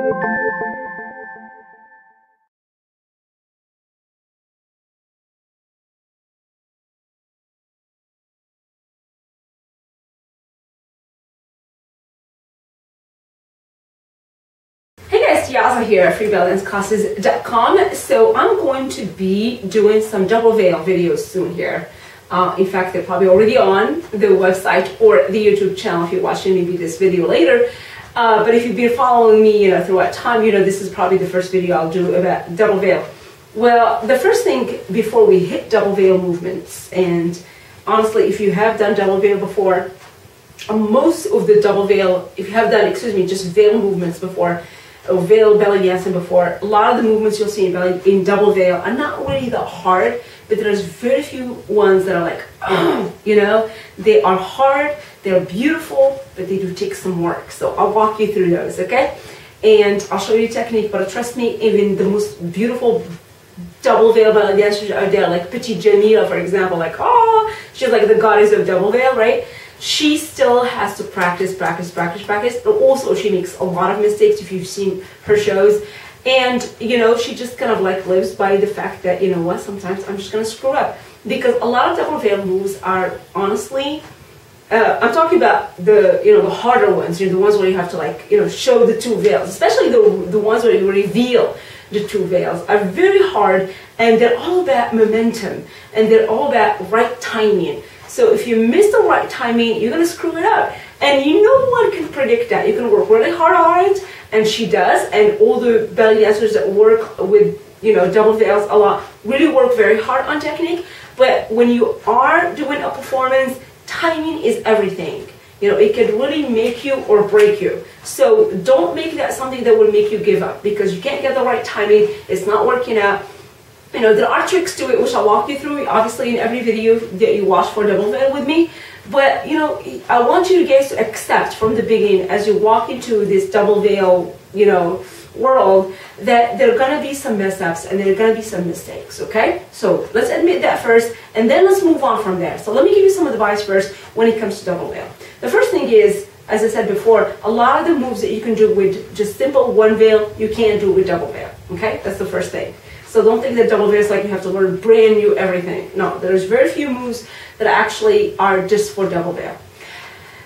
Hey guys, Yaza here at freebelledanceclasses.com. So I'm going to be doing some double veil videos soon here. In fact, they're probably already on the website or the YouTube channel if you're watching maybe this video later. But if you've been following me, throughout time, this is probably the first video I'll do about double veil. Well, the first thing before we hit double veil movements, and honestly, if you have done double veil before, most of the double veil, if you have done, just veil movements before, or veil belly dancing before, a lot of the movements you'll see in double veil are not really that hard, but there's very few ones that are like, they are hard, they're beautiful, but they do take some work. So I'll walk you through those, okay? And I'll show you a technique, but trust me, even the most beautiful double veil belly dancers out there, like Petite Jamila, for example, she's like the goddess of double veil, right? She still has to practice, but also she makes a lot of mistakes if you've seen her shows. And, she just kind of lives by the fact that, sometimes I'm just going to screw up. Because a lot of double veil moves are honestly, I'm talking about the harder ones, the ones where you have to show the two veils, especially the ones where you reveal the two veils are very hard, and they're all about momentum, and they're all about right timing. So if you miss the right timing, you're going to screw it up. And no one can predict that. You can work really hard on it, and she does, and all the belly dancers that work with, double veils a lot really work very hard on technique. But when you are doing a performance, timing is everything. It can really make you or break you. So don't make that something that will make you give up, because you can't get the right timing. It's not working out. There are tricks to it, which I'll walk you through, obviously, in every video that you watch for double veil with me. But, I want you guys to accept from the beginning, as you walk into this double veil, world, that there are going to be some mess-ups and there are going to be some mistakes, okay? So let's admit that first, and then let's move on from there. So let me give you some advice first when it comes to double veil. The first thing is, as I said before, a lot of the moves that you can do with just simple one veil, you can't do with double veil, okay? That's the first thing. So don't think that double veil is like you have to learn brand new everything. No, there's very few moves that actually are just for double veil.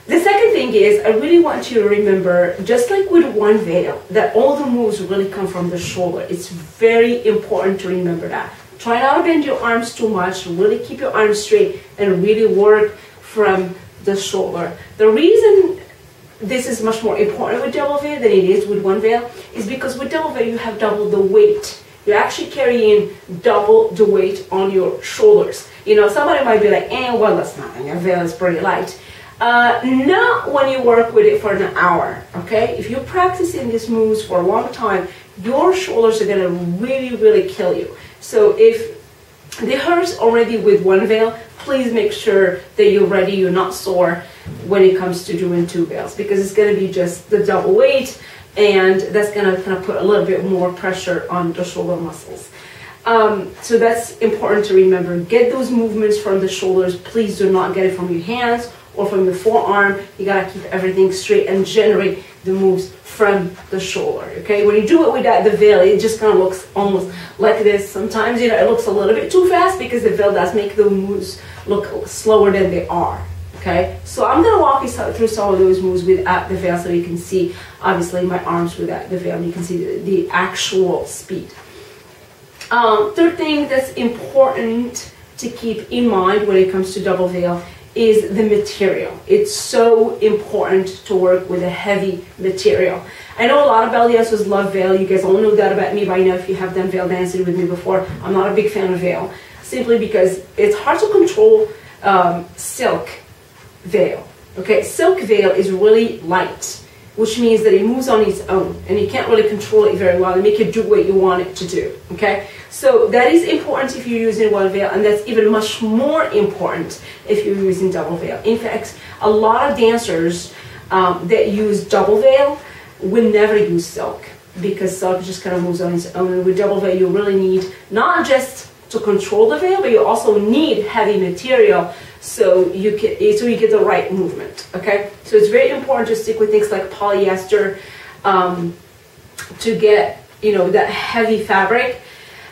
The second thing is, I really want you to remember, just like with one veil, that all the moves really come from the shoulder. It's very important to remember that. Try not to bend your arms too much, really keep your arms straight, and really work from the shoulder. The reason this is much more important with double veil than it is with one veil is because with double veil you have double the weight. You're actually carrying double the weight on your shoulders. Somebody might be like, well, that's nothing, your veil is pretty light. Not when you work with it for an hour, okay? If you're practicing these moves for a long time, your shoulders are gonna really, really kill you. So if they hurt already with one veil, please make sure that you're ready, you're not sore when it comes to doing two veils, because it's gonna be just the double weight, and that's gonna kind of put a little bit more pressure on the shoulder muscles. So that's important to remember. Get those movements from the shoulders. Please do not get it from your hands or from your forearm. You gotta keep everything straight and generate the moves from the shoulder, okay? When you do it without the veil, it just kind of looks almost like this. Sometimes, it looks a little bit too fast because the veil does make the moves look slower than they are, okay? So I'm gonna walk you through some of those moves without the veil so you can see, obviously, my arms without the veil, and you can see the actual speed. Third thing that's important to keep in mind when it comes to double veil is the material. It's so important to work with a heavy material. I know a lot of belly dancers love veil. You guys all know that about me by now if you have done veil dancing with me before. I'm not a big fan of veil, simply because it's hard to control silk veil. Okay, silk veil is really light, which means that it moves on its own, and you can't really control it very well and make it do what you want it to do, okay? So that is important if you're using one veil, and that's even much more important if you're using double veil. In fact, a lot of dancers that use double veil will never use silk, because silk just kind of moves on its own, and with double veil you really need not just to control the veil, but you also need heavy material so you get the right movement, okay? So it's very important to stick with things like polyester, to get, you know, that heavy fabric.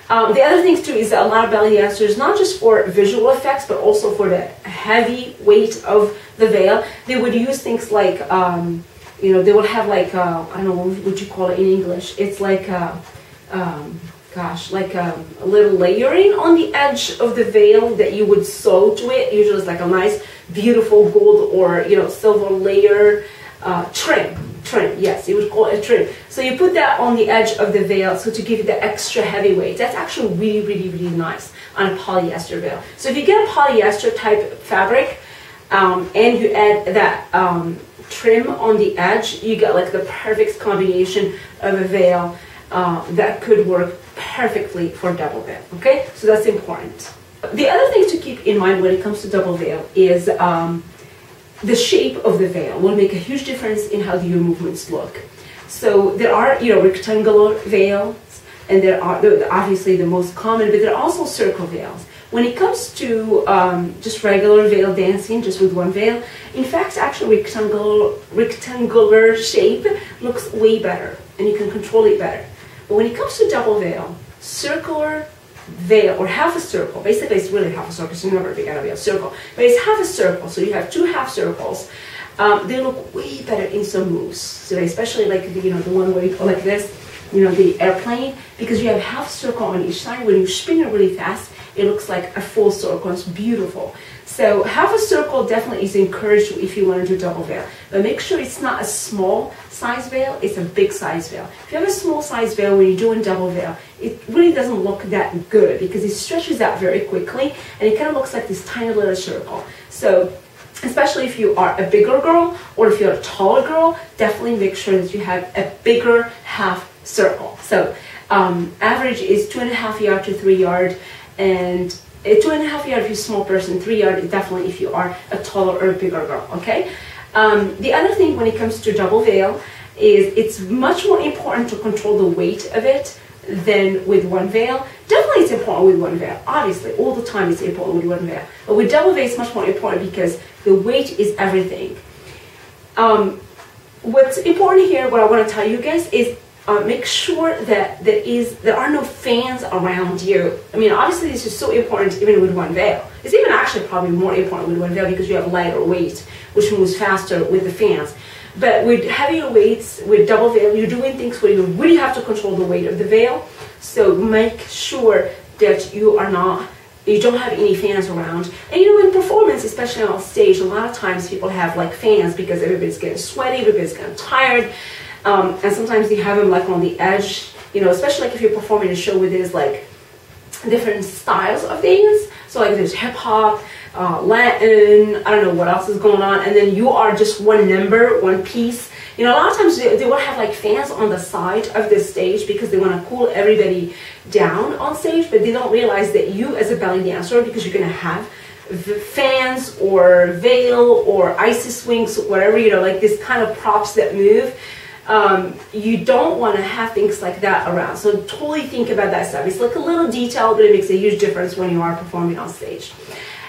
The other thing too is that a lot of belly dancers, not just for visual effects, but also for the heavy weight of the veil, they would use things like, you know, they would have like, I don't know, what would you call it in English? It's like, like a little layering on the edge of the veil that you would sew to it. Usually it's like a nice, beautiful gold or, you know, silver layer trim, yes, you would call it a trim. So you put that on the edge of the veil, so to give it the extra heavy weight. That's actually really, really, really nice on a polyester veil. So if you get a polyester type fabric and you add that trim on the edge, you get like the perfect combination of a veil that could work perfectly for double veil, okay? So that's important. The other thing to keep in mind when it comes to double veil is the shape of the veil will make a huge difference in how your movements look. So there are, you know, rectangular veils, and there are obviously the most common, but there are also circle veils. When it comes to just regular veil dancing, just with one veil, in fact, actually rectangular shape looks way better, and you can control it better. But when it comes to double veil, circular veil, or half a circle, basically it's really half a circle, so never gotta be a circle, but it's half a circle, so you have two half circles. They look way better in some moves, so especially like the, you know, the one where you go like this, you know, the airplane, because you have half circle on each side. When you spin it really fast, it looks like a full circle. It's beautiful. So half a circle definitely is encouraged if you want to do double veil, but make sure it's not a small size veil, it's a big size veil. If you have a small size veil when you're doing double veil, it really doesn't look that good because it stretches out very quickly and it kind of looks like this tiny little circle. So especially if you are a bigger girl or if you're a taller girl, definitely make sure that you have a bigger half circle. So average is 2.5 yard to 3 yard, and 2.5 yard if you're a small person, 3 yard is definitely if you are a taller or a bigger girl, okay? The other thing when it comes to double veil is it's much more important to control the weight of it than with one veil. Definitely it's important with one veil. Obviously, all the time it's important with one veil. But with double veil it's much more important because the weight is everything. What's important here, what I want to tell you guys is make sure that there are no fans around you. I mean, obviously this is so important even with one veil. It's even actually probably more important with one veil because you have lighter weight, which moves faster with the fans. But with heavier weights, with double veil, you're doing things where you really have to control the weight of the veil. So make sure that you don't have any fans around. And you know, in performance, especially on stage, a lot of times people have like fans because everybody's getting sweaty, everybody's getting tired. And sometimes you have them like on the edge, you know, especially like if you're performing a show where there's like different styles of dance. So like there's hip hop, Latin, I don't know what else is going on, and then you are just one number, one piece. You know, a lot of times they will have like fans on the side of the stage because they want to cool everybody down on stage, but they don't realize that you as a belly dancer, because you're going to have fans or veil or icy swings, whatever, you know, like this kind of props that move. You don't want to have things like that around. So totally think about that stuff. It's like a little detail, but it makes a huge difference when you are performing on stage.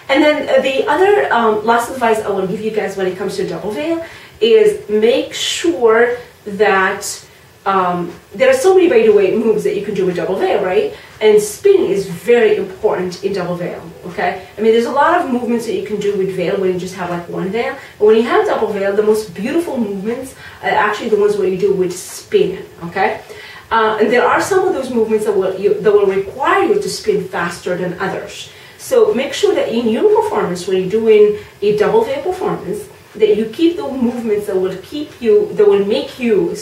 And then the other last advice I want to give you guys when it comes to double veil is make sure that there are so many, by the way, moves that you can do with double veil, right? And spinning is very important in double veil, okay? I mean, there's a lot of movements that you can do with veil when you just have like one veil. But when you have double veil, the most beautiful movements are actually the ones where you do with spinning, okay? And there are some of those movements that will require you to spin faster than others. So make sure that in your performance, when you're doing a double veil performance, that you keep the movements that will make you,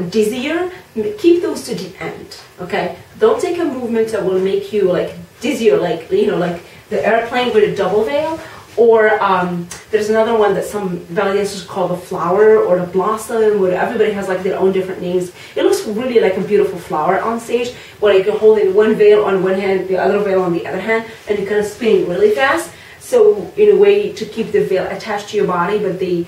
dizzier. Keep those to the end, okay? Don't take a movement that will make you like dizzier, like, you know, like the airplane with a double veil, or there's another one that some belly dancers call the flower or the blossom, where everybody has like their own different names. It looks really like a beautiful flower on stage, where you can hold in one veil on one hand, the other veil on the other hand, and you kind of spin really fast. So in a way to keep the veil attached to your body, but the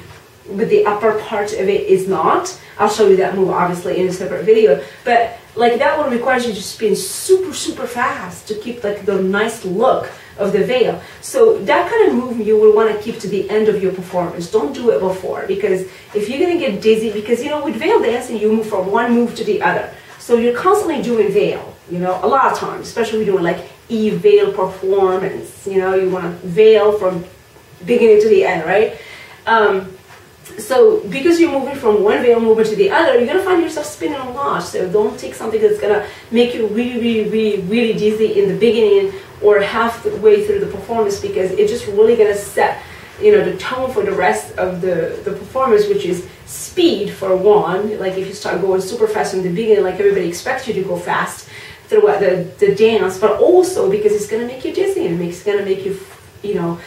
but the upper part of it is not. I'll show you that move obviously in a separate video, but like that one requires you to spin super fast to keep like the nice look of the veil. So that kind of move you will want to keep to the end of your performance. Don't do it before, because if you're going to get dizzy, because you know with veil dancing you move from one move to the other. So you're constantly doing veil, you know, a lot of times, especially when you're doing like veil performance, you know, you want to veil from beginning to the end, right? So because you're moving from one veil movement to the other, you're going to find yourself spinning a lot. So don't take something that's going to make you really dizzy in the beginning or halfway through the performance, because it's just really going to set, you know, the tone for the rest of the performance, which is speed for one. Like if you start going super fast in the beginning, like everybody expects you to go fast throughout the dance, but also because it's going to make you dizzy and it's going to make you, you know,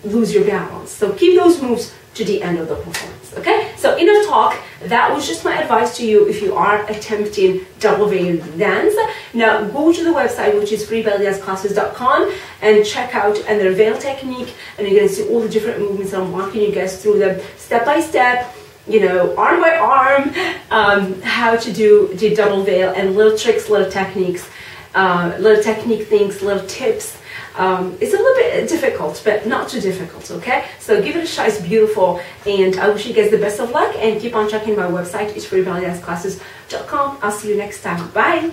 lose your balance. So keep those moves to the end of the performance, okay? So enough talk. That was just my advice to you if you are attempting double veil dance. Now go to the website, which is freebellydanceclasses.com, and check out their veil technique, and you're gonna see all the different movements. I'm walking you guys through them step by step, you know, arm by arm, how to do the double veil, and little tricks, little techniques, little technique things, little tips. It's a little bit difficult, but not too difficult, okay? So give it a shot, it's beautiful, and I wish you guys the best of luck, and keep on checking my website, it's freebellydanceclasses.com. I'll see you next time. Bye!